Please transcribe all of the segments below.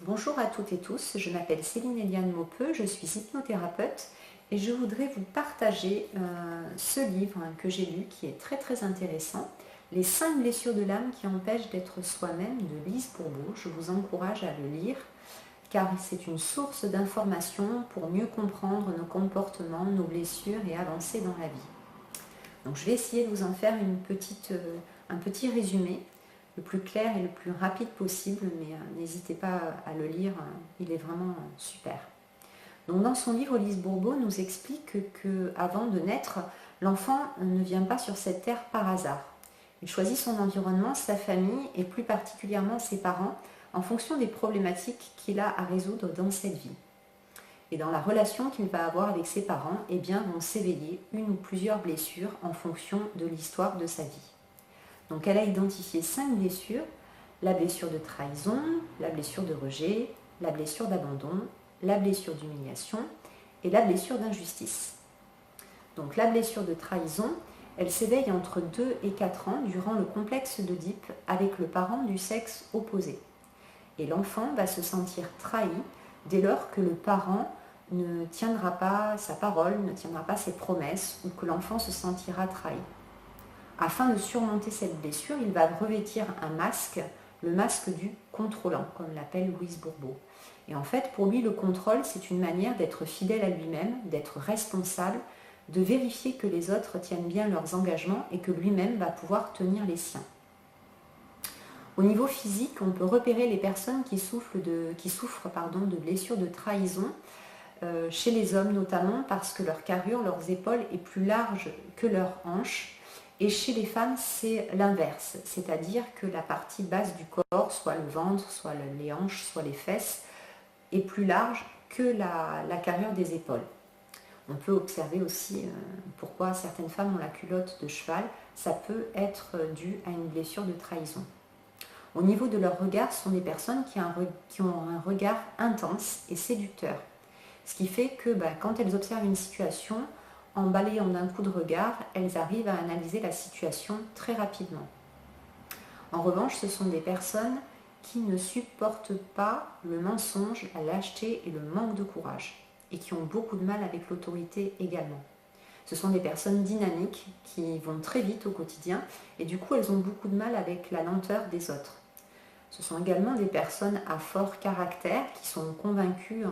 Bonjour à toutes et tous, je m'appelle Céline Eliane Maupeux, je suis hypnothérapeute et je voudrais vous partager ce livre que j'ai lu qui est très intéressant, Les 5 blessures de l'âme qui empêchent d'être soi-même de Lise Bourbeau. Je vous encourage à le lire car c'est une source d'informations pour mieux comprendre nos comportements, nos blessures et avancer dans la vie. Donc je vais essayer de vous en faire un petit résumé le plus clair et le plus rapide possible, mais n'hésitez pas à le lire, il est vraiment super. Donc dans son livre, Lise Bourbeau nous explique qu'avant de naître, l'enfant ne vient pas sur cette terre par hasard. Il choisit son environnement, sa famille et plus particulièrement ses parents en fonction des problématiques qu'il a à résoudre dans cette vie. Et dans la relation qu'il va avoir avec ses parents, eh bien, vont s'éveiller une ou plusieurs blessures en fonction de l'histoire de sa vie. Donc elle a identifié 5 blessures, la blessure de trahison, la blessure de rejet, la blessure d'abandon, la blessure d'humiliation et la blessure d'injustice. Donc la blessure de trahison, elle s'éveille entre 2 et 4 ans durant le complexe d'Oedipe avec le parent du sexe opposé. Et l'enfant va se sentir trahi dès lors que le parent ne tiendra pas sa parole, ne tiendra pas ses promesses ou que l'enfant se sentira trahi. Afin de surmonter cette blessure, il va revêtir un masque, le masque du contrôlant, comme l'appelle Lise Bourbeau. Et en fait, pour lui, le contrôle, c'est une manière d'être fidèle à lui-même, d'être responsable, de vérifier que les autres tiennent bien leurs engagements et que lui-même va pouvoir tenir les siens. Au niveau physique, on peut repérer les personnes qui souffrent de blessures de trahison, chez les hommes notamment, parce que leur carrure, leurs épaules est plus large que leurs hanches. Et chez les femmes, c'est l'inverse, c'est-à-dire que la partie basse du corps, soit le ventre, soit les hanches, soit les fesses, est plus large que la carrure des épaules. On peut observer aussi pourquoi certaines femmes ont la culotte de cheval, ça peut être dû à une blessure de trahison. Au niveau de leur regard, ce sont des personnes qui ont un regard intense et séducteur, ce qui fait que quand elles observent une situation, en balayant d'un coup de regard, elles arrivent à analyser la situation très rapidement. En revanche, ce sont des personnes qui ne supportent pas le mensonge, la lâcheté et le manque de courage, et qui ont beaucoup de mal avec l'autorité également. Ce sont des personnes dynamiques qui vont très vite au quotidien, et du coup, elles ont beaucoup de mal avec la lenteur des autres. Ce sont également des personnes à fort caractère, qui sont convaincues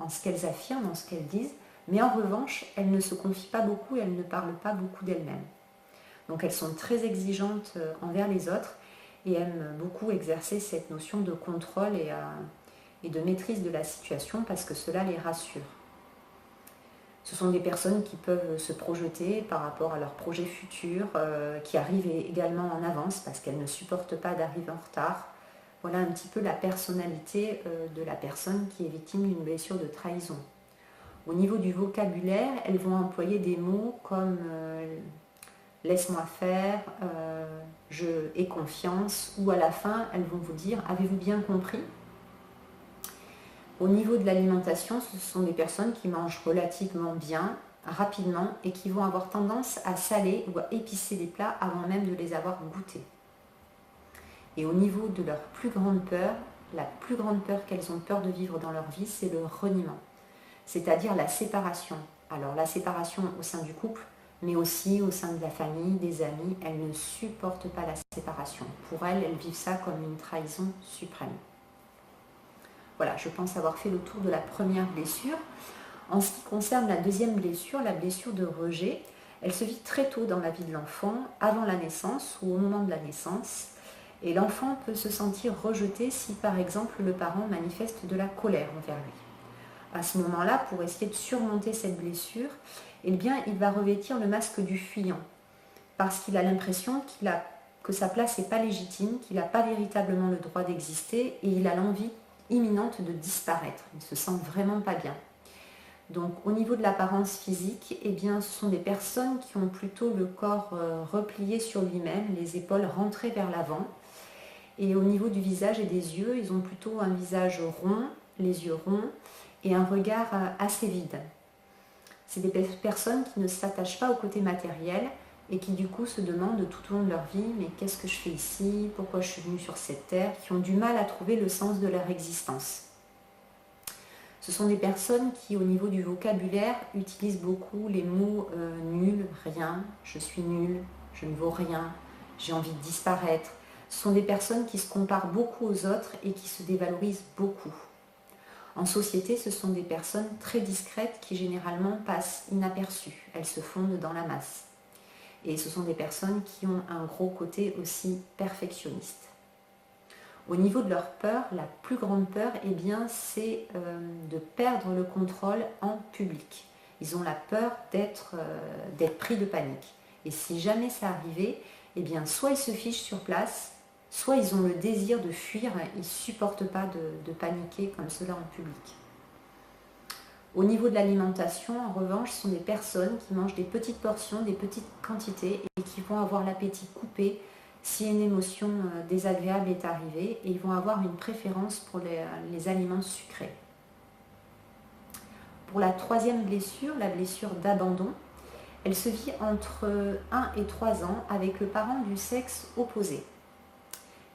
en ce qu'elles affirment, en ce qu'elles disent, mais en revanche, elles ne se confient pas beaucoup et elles ne parlent pas beaucoup d'elles-mêmes. Donc elles sont très exigeantes envers les autres et aiment beaucoup exercer cette notion de contrôle et de maîtrise de la situation parce que cela les rassure. Ce sont des personnes qui peuvent se projeter par rapport à leurs projets futurs, qui arrivent également en avance parce qu'elles ne supportent pas d'arriver en retard. Voilà un petit peu la personnalité de la personne qui est victime d'une blessure de trahison. Au niveau du vocabulaire, elles vont employer des mots comme laisse-moi faire, je ai confiance, ou à la fin, elles vont vous dire avez-vous bien compris? Au niveau de l'alimentation, ce sont des personnes qui mangent relativement bien, rapidement, et qui vont avoir tendance à saler ou à épicer les plats avant même de les avoir goûtés. Et au niveau de leur plus grande peur, la plus grande peur qu'elles ont peur de vivre dans leur vie, c'est le reniement. C'est-à-dire la séparation. Alors la séparation au sein du couple, mais aussi au sein de la famille, des amis, elles ne supportent pas la séparation. Pour elles, elles vivent ça comme une trahison suprême. Voilà, je pense avoir fait le tour de la première blessure. En ce qui concerne la deuxième blessure, la blessure de rejet, elle se vit très tôt dans la vie de l'enfant, avant la naissance ou au moment de la naissance. Et l'enfant peut se sentir rejeté si par exemple le parent manifeste de la colère envers lui. À ce moment-là, pour essayer de surmonter cette blessure, eh bien, il va revêtir le masque du fuyant, parce qu'il a l'impression que sa place n'est pas légitime, qu'il n'a pas véritablement le droit d'exister, et il a l'envie imminente de disparaître. Il ne se sent vraiment pas bien. Donc, au niveau de l'apparence physique, eh bien, ce sont des personnes qui ont plutôt le corps replié sur lui-même, les épaules rentrées vers l'avant. Et au niveau du visage et des yeux, ils ont plutôt un visage rond, les yeux ronds, et un regard assez vide. C'est des personnes qui ne s'attachent pas au côté matériel, et qui du coup se demandent tout au long de leur vie, mais qu'est-ce que je fais ici? Pourquoi je suis venue sur cette terre? Qui ont du mal à trouver le sens de leur existence. Ce sont des personnes qui, au niveau du vocabulaire, utilisent beaucoup les mots nul, rien, je suis nul, je ne vaux rien, j'ai envie de disparaître. Ce sont des personnes qui se comparent beaucoup aux autres et qui se dévalorisent beaucoup. En société, ce sont des personnes très discrètes qui généralement passent inaperçues. Elles se fondent dans la masse. Et ce sont des personnes qui ont un gros côté aussi perfectionniste. Au niveau de leur peur, la plus grande peur, eh bien, c'est de perdre le contrôle en public. Ils ont la peur d'être pris de panique. Et si jamais ça arrivait, eh bien, soit ils se fichent sur place, soit ils ont le désir de fuir, ils ne supportent pas de paniquer comme cela en public. Au niveau de l'alimentation, en revanche, ce sont des personnes qui mangent des petites portions, des petites quantités et qui vont avoir l'appétit coupé si une émotion désagréable est arrivée, et ils vont avoir une préférence pour les aliments sucrés. Pour la troisième blessure, la blessure d'abandon, elle se vit entre 1 et 3 ans avec le parent du sexe opposé.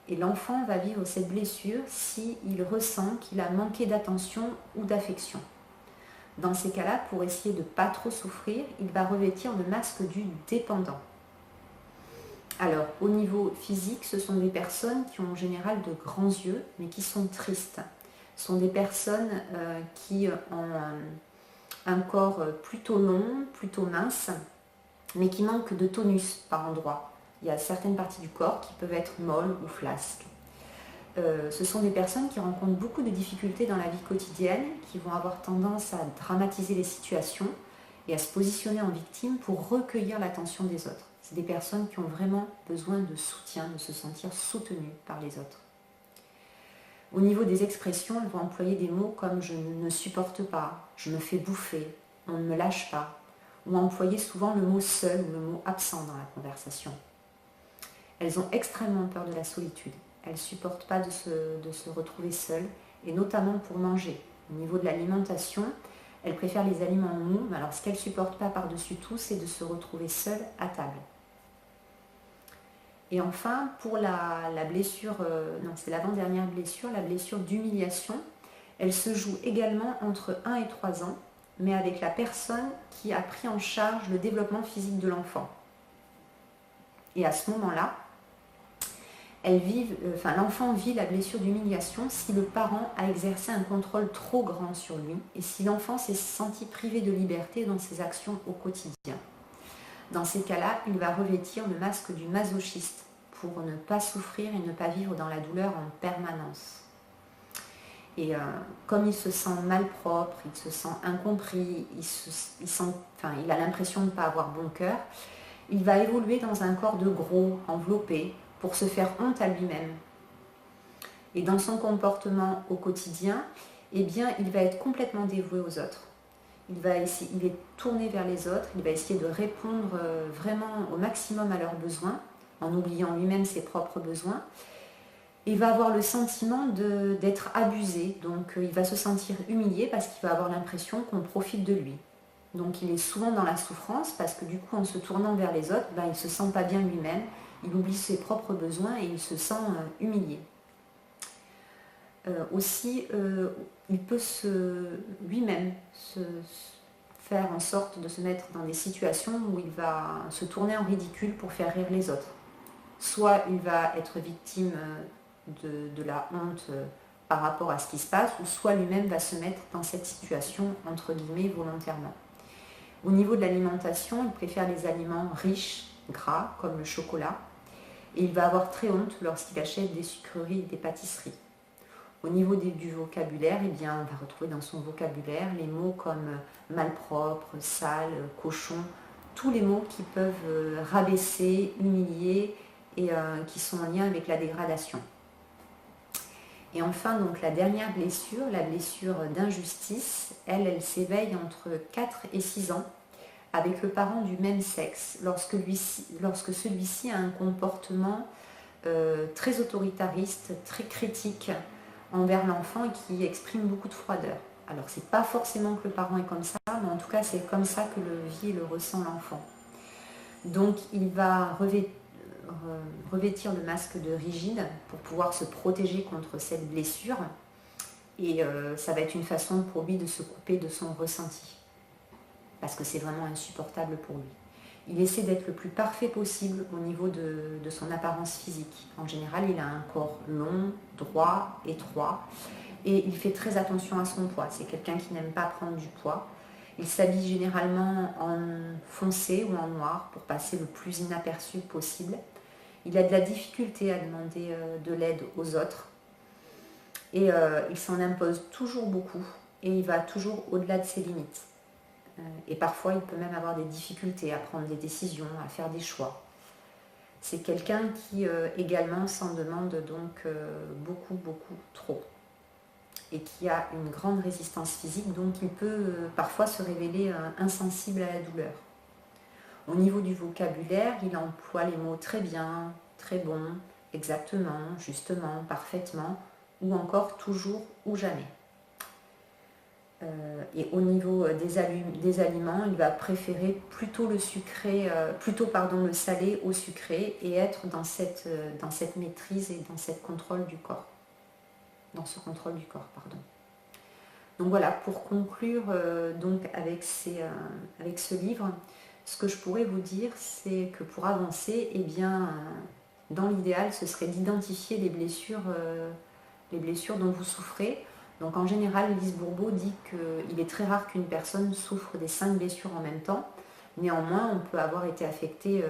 Et l'enfant va vivre cette blessure s'il ressent qu'il a manqué d'attention ou d'affection. Dans ces cas-là, pour essayer de ne pas trop souffrir, il va revêtir le masque du dépendant. Alors, au niveau physique, ce sont des personnes qui ont en général de grands yeux, mais qui sont tristes. Ce sont des personnes qui ont un corps plutôt long, plutôt mince, mais qui manquent de tonus par endroits. Il y a certaines parties du corps qui peuvent être molles ou flasques. Ce sont des personnes qui rencontrent beaucoup de difficultés dans la vie quotidienne, qui vont avoir tendance à dramatiser les situations et à se positionner en victime pour recueillir l'attention des autres. C'est des personnes qui ont vraiment besoin de soutien, de se sentir soutenues par les autres. Au niveau des expressions, elles vont employer des mots comme « je ne supporte pas »,« je me fais bouffer »,« on ne me lâche pas », ou employer souvent le mot « seul » ou le mot « absent » dans la conversation. Elles ont extrêmement peur de la solitude. Elles ne supportent pas de se retrouver seules, et notamment pour manger. Au niveau de l'alimentation, elles préfèrent les aliments mous, mais alors ce qu'elles ne supportent pas par-dessus tout, c'est de se retrouver seules à table. Et enfin, pour la blessure, c'est l'avant-dernière blessure, la blessure d'humiliation, elle se joue également entre 1 et 3 ans, mais avec la personne qui a pris en charge le développement physique de l'enfant. Et à ce moment-là, l'enfant vit la blessure d'humiliation si le parent a exercé un contrôle trop grand sur lui et si l'enfant s'est senti privé de liberté dans ses actions au quotidien. Dans ces cas-là, il va revêtir le masque du masochiste pour ne pas souffrir et ne pas vivre dans la douleur en permanence. Et comme il se sent malpropre, il se sent incompris, il a l'impression de ne pas avoir bon cœur, il va évoluer dans un corps de gros, enveloppé, pour se faire honte à lui-même. Et dans son comportement au quotidien, eh bien, il va être complètement dévoué aux autres. Il est tourné vers les autres, il va essayer de répondre vraiment au maximum à leurs besoins, en oubliant lui-même ses propres besoins. Il va avoir le sentiment d'être abusé, donc il va se sentir humilié parce qu'il va avoir l'impression qu'on profite de lui. Donc il est souvent dans la souffrance parce que du coup, en se tournant vers les autres, il ne se sent pas bien lui-même, il oublie ses propres besoins et il se sent humilié. Il peut lui-même faire en sorte de se mettre dans des situations où il va se tourner en ridicule pour faire rire les autres. Soit il va être victime de la honte par rapport à ce qui se passe, ou soit lui-même va se mettre dans cette situation, entre guillemets, volontairement. Au niveau de l'alimentation, il préfère les aliments riches, gras, comme le chocolat, et il va avoir très honte lorsqu'il achète des sucreries et des pâtisseries. Au niveau du vocabulaire, on va retrouver dans son vocabulaire les mots comme malpropre, sale, cochon, tous les mots qui peuvent rabaisser, humilier et qui sont en lien avec la dégradation. Et enfin, donc, la dernière blessure, la blessure d'injustice, elle s'éveille entre 4 et 6 ans avec le parent du même sexe, lorsque celui-ci a un comportement très autoritariste, très critique envers l'enfant et qui exprime beaucoup de froideur. Alors, c'est pas forcément que le parent est comme ça, mais en tout cas, c'est comme ça que le vit et le ressent l'enfant. Donc il va revêtir le masque de rigide pour pouvoir se protéger contre cette blessure. Et ça va être une façon pour lui de se couper de son ressenti. Parce que c'est vraiment insupportable pour lui. Il essaie d'être le plus parfait possible au niveau de son apparence physique. En général, il a un corps long, droit, étroit. Et il fait très attention à son poids. C'est quelqu'un qui n'aime pas prendre du poids. Il s'habille généralement en foncé ou en noir pour passer le plus inaperçu possible. Il a de la difficulté à demander de l'aide aux autres. Et il s'en impose toujours beaucoup. Et il va toujours au-delà de ses limites. Et parfois, il peut même avoir des difficultés à prendre des décisions, à faire des choix. C'est quelqu'un qui également s'en demande donc beaucoup, beaucoup trop. Et qui a une grande résistance physique, donc il peut parfois se révéler insensible à la douleur. Au niveau du vocabulaire, il emploie les mots très bien, très bon, exactement, justement, parfaitement, ou encore toujours ou jamais. Et au niveau des aliments, il va préférer plutôt le sucré, le salé au sucré et être dans cette maîtrise et dans ce contrôle du corps. Donc voilà, pour conclure donc avec ce livre, ce que je pourrais vous dire, c'est que pour avancer, eh bien, dans l'idéal, ce serait d'identifier les blessures dont vous souffrez. Donc en général, Lise Bourbeau dit qu'il est très rare qu'une personne souffre des 5 blessures en même temps. Néanmoins, on peut avoir été affecté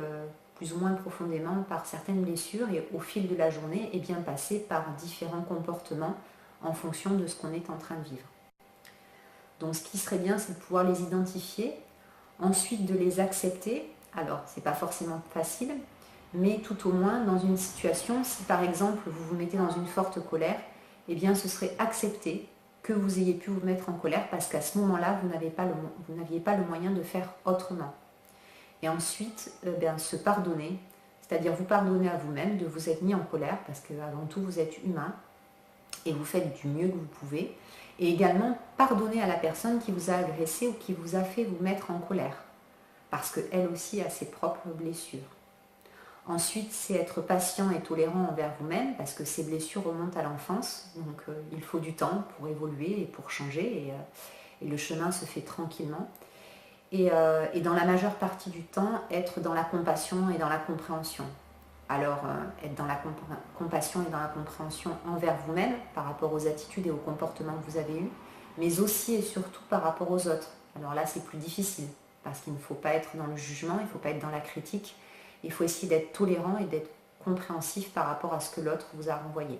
plus ou moins profondément par certaines blessures et au fil de la journée, eh bien, passer par différents comportements en fonction de ce qu'on est en train de vivre. Donc ce qui serait bien, c'est de pouvoir les identifier, ensuite de les accepter. Alors, ce n'est pas forcément facile, mais tout au moins dans une situation, si par exemple vous vous mettez dans une forte colère, eh bien ce serait accepter que vous ayez pu vous mettre en colère parce qu'à ce moment-là, vous n'aviez pas le moyen de faire autrement. Et ensuite, se pardonner, c'est-à-dire vous pardonner à vous-même de vous être mis en colère parce qu'avant tout, vous êtes humain et vous faites du mieux que vous pouvez. Et également, pardonner à la personne qui vous a agressé ou qui vous a fait vous mettre en colère parce qu'elle aussi a ses propres blessures. Ensuite, c'est être patient et tolérant envers vous-même parce que ces blessures remontent à l'enfance. Donc, il faut du temps pour évoluer et pour changer et le chemin se fait tranquillement. Et dans la majeure partie du temps, être dans la compassion et dans la compréhension. Alors, être dans la compassion et dans la compréhension envers vous-même par rapport aux attitudes et aux comportements que vous avez eus, mais aussi et surtout par rapport aux autres. Alors là, c'est plus difficile parce qu'il ne faut pas être dans le jugement, il ne faut pas être dans la critique. Il faut essayer d'être tolérant et d'être compréhensif par rapport à ce que l'autre vous a renvoyé.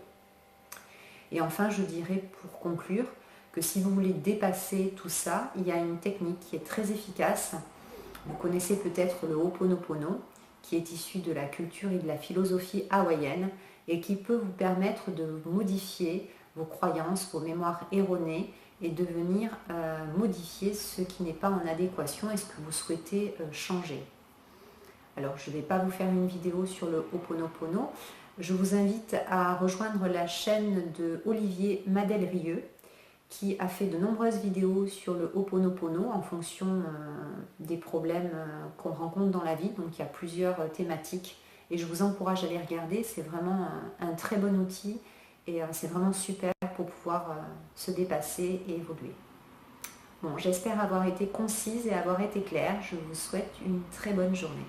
Et enfin, je dirais pour conclure que si vous voulez dépasser tout ça, il y a une technique qui est très efficace. Vous connaissez peut-être le Ho'oponopono, qui est issu de la culture et de la philosophie hawaïenne et qui peut vous permettre de modifier vos croyances, vos mémoires erronées et de venir modifier ce qui n'est pas en adéquation et ce que vous souhaitez changer. Alors, je ne vais pas vous faire une vidéo sur le Ho'oponopono. Je vous invite à rejoindre la chaîne de Olivier Madel-Rieux qui a fait de nombreuses vidéos sur le Ho'oponopono en fonction des problèmes qu'on rencontre dans la vie. Donc, il y a plusieurs thématiques et je vous encourage à les regarder. C'est vraiment un très bon outil et c'est vraiment super pour pouvoir se dépasser et évoluer. Bon, j'espère avoir été concise et avoir été claire. Je vous souhaite une très bonne journée.